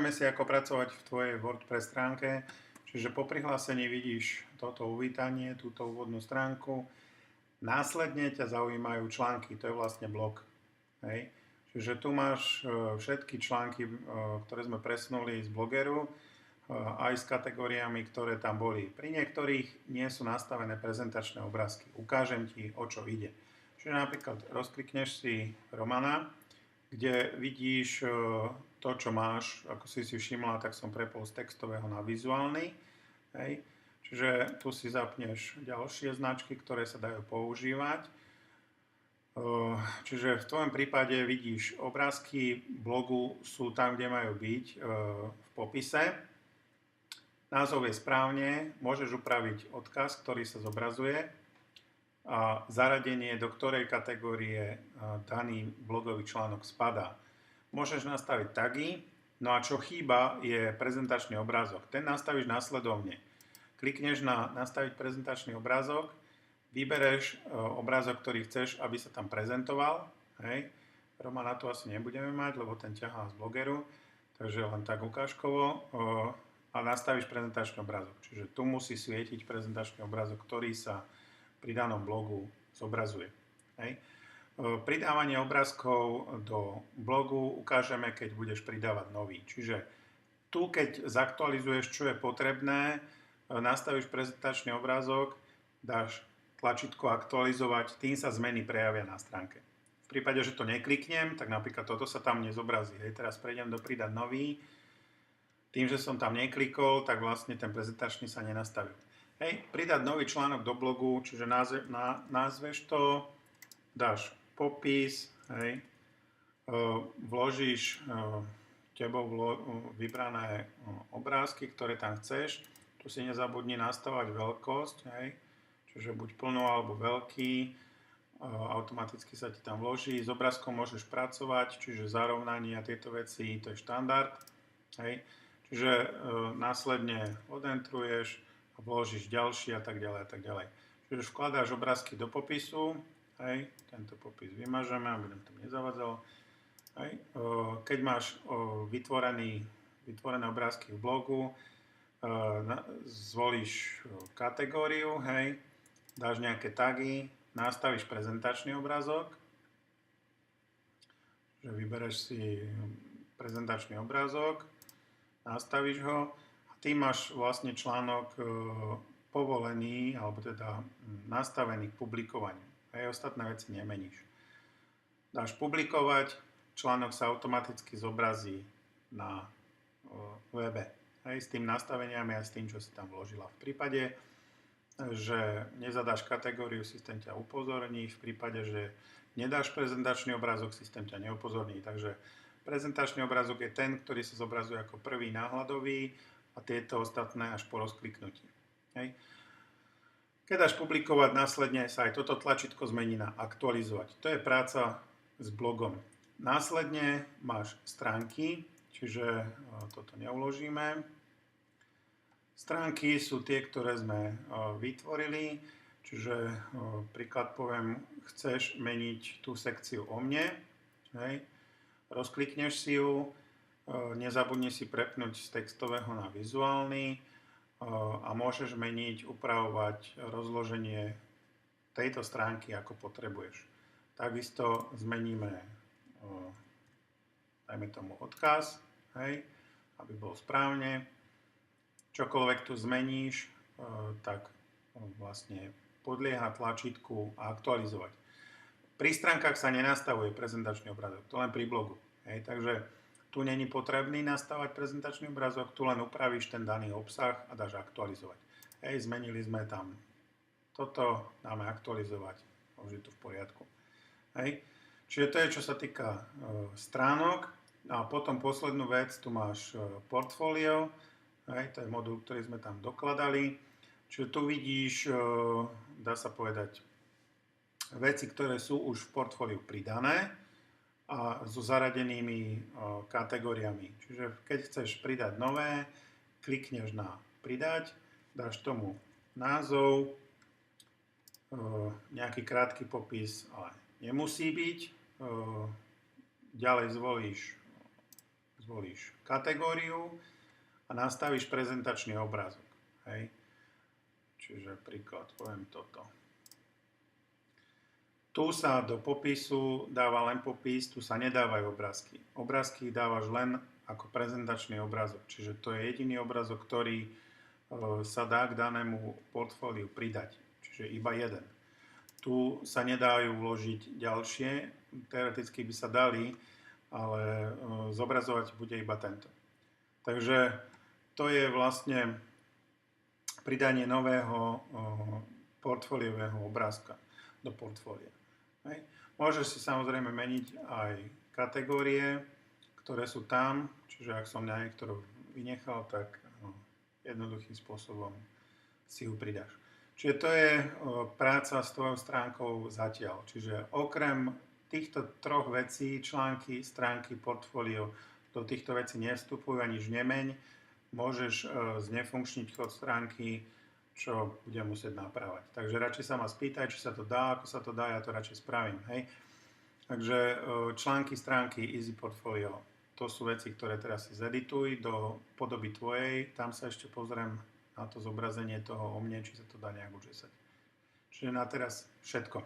Ukážeme si, ako pracovať v tvojej WordPress stránke. Čiže po prihlásení vidíš toto uvítanie, túto úvodnú stránku. Následne ťa zaujímajú články, to je vlastne blog. Hej. Čiže tu máš všetky články, ktoré sme presunuli z blogeru, aj s kategóriami, ktoré tam boli. Pri niektorých nie sú nastavené prezentačné obrázky. Ukážem ti, o čo ide. Čiže napríklad rozklikneš si Romana, kde vidíš to, čo máš, ako si všimla, tak som prepol z textového na vizuálny. Hej. Čiže tu si zapneš ďalšie značky, ktoré sa dajú používať. Čiže v tvojom prípade vidíš obrázky blogu sú tam, kde majú byť v popise. Názov je správne, môžeš upraviť odkaz, ktorý sa zobrazuje a zaradenie, do ktorej kategórie daný blogový článok spadá. Môžeš nastaviť tagy, no a čo chýba je prezentačný obrázok. Ten nastavíš následovne. Klikneš na nastaviť prezentačný obrázok, vybereš obrázok, ktorý chceš, aby sa tam prezentoval. Hej. Roma na to asi nebudeme mať, lebo ten ťahá z blogeru, takže len tak ukážkovo. A nastavíš prezentačný obrázok. Čiže tu musí svietiť prezentačný obrázok, ktorý sa pri danom blogu zobrazuje. Hej. Pridávanie obrázkov do blogu ukážeme, keď budeš pridávať nový. Čiže tu, keď zaktualizuješ, čo je potrebné, nastavíš prezentačný obrázok, dáš tlačítko aktualizovať, tým sa zmeny prejavia na stránke. V prípade, že to nekliknem, tak napríklad toto sa tam nezobrazí. Hej. Teraz prejdem do pridať nový. Tým, že som tam neklikol, tak vlastne ten prezentačný sa nenastavil. Hej, pridať nový článok do blogu, čiže názveš to, dáš popis, hej, vložíš tebou vybrané obrázky, ktoré tam chceš. Tu si nezabudni nastavať veľkosť, hej, čiže buď plno alebo veľký, automaticky sa ti tam vloží. S obrázkom môžeš pracovať, čiže zarovnanie a tieto veci, to je štandard, hej. Čiže následne odentruješ a vložíš ďalší a tak ďalej a tak ďalej. Čiže vkladáš obrázky do popisu, hej, tento popis vymažeme, aby nám tam nezavadzalo. Hej. Keď máš vytvorené obrázky v blogu, zvolíš kategóriu, hej, dáš nejaké tagy, nastavíš prezentačný obrázok, že vybereš si prezentačný obrázok, nastavíš ho a ty máš vlastne článok povolený, alebo teda nastavený k publikovaniu. Hej, ostatné veci nemeníš. Dáš publikovať, článok sa automaticky zobrazí na webe. Hej, s tým nastaveniami a s tým, čo si tam vložila. V prípade, že nezadáš kategóriu, systém ťa upozorní. V prípade, že nedáš prezentačný obrázok, systém ťa neupozorní. Takže prezentačný obrázok je ten, ktorý sa zobrazuje ako prvý náhľadový a tieto ostatné až po rozkliknutí. Hej. Keď dáš publikovať, následne sa aj toto tlačítko zmení na aktualizovať. To je práca s blogom. Následne máš stránky, čiže toto neuložíme. Stránky sú tie, ktoré sme vytvorili, čiže príklad poviem, chceš meniť tú sekciu o mne, hej. Rozklikneš si ju, nezabudni si prepnúť z textového na vizuálny a môžeš meniť, upravovať rozloženie tejto stránky, ako potrebuješ. Takisto zmeníme, dajme tomu odkaz, hej, aby bol správne. Čokoľvek tu zmeníš, tak vlastne podlieha tlačítku a aktualizovať. Pri stránkach sa nenastavuje prezentačný obrázok, to len pri blogu. Hej, takže tu není potrebný nastavať prezentačný obrázok, tu len upravíš ten daný obsah a dáš aktualizovať. Hej, zmenili sme tam toto, dáme aktualizovať, už je to v poriadku. Hej, čiže to je, čo sa týka stránok. A potom poslednú vec, tu máš portfólio, hej, to je modul, ktorý sme tam dokladali. Čiže tu vidíš, dá sa povedať, veci, ktoré sú už v portfóliu pridané a so zaradenými kategóriami. Čiže keď chceš pridať nové, klikneš na pridať, dáš tomu názov, nejaký krátky popis, ale nemusí byť. Ďalej zvolíš zvolíš kategóriu a nastavíš prezentačný obrázok. Hej. Čiže príklad, poviem toto. Tu sa do popisu dáva len popis, tu sa nedávajú obrázky. Obrázky dávaš len ako prezentačný obrázok. Čiže to je jediný obrázok, ktorý sa dá k danému portfóliu pridať. Čiže iba jeden. Tu sa nedajú vložiť ďalšie, teoreticky by sa dali, ale zobrazovať bude iba tento. Takže to je vlastne pridanie nového portfóliového obrázka do portfólia. Hej. Môžeš si samozrejme meniť aj kategórie, ktoré sú tam, čiže ak som na niektorú vynechal, tak jednoduchým spôsobom si ju pridáš. Čiže to je práca s tvojou stránkou zatiaľ. Čiže okrem týchto troch vecí, články, stránky, portfólio, do týchto vecí nevstupujú, aniž nemeň, môžeš znefunkčniť chod stránky, čo budem musieť napravať. Takže radšej sa ma spýtaj, či sa to dá, ako sa to dá, ja to radšej spravím. Hej? Takže články, stránky, Easy Portfolio, to sú veci, ktoré teraz si zedituj do podoby tvojej, tam sa ešte pozriem na to zobrazenie toho o mne, či sa to dá nejak učesať. Čiže na teraz všetko.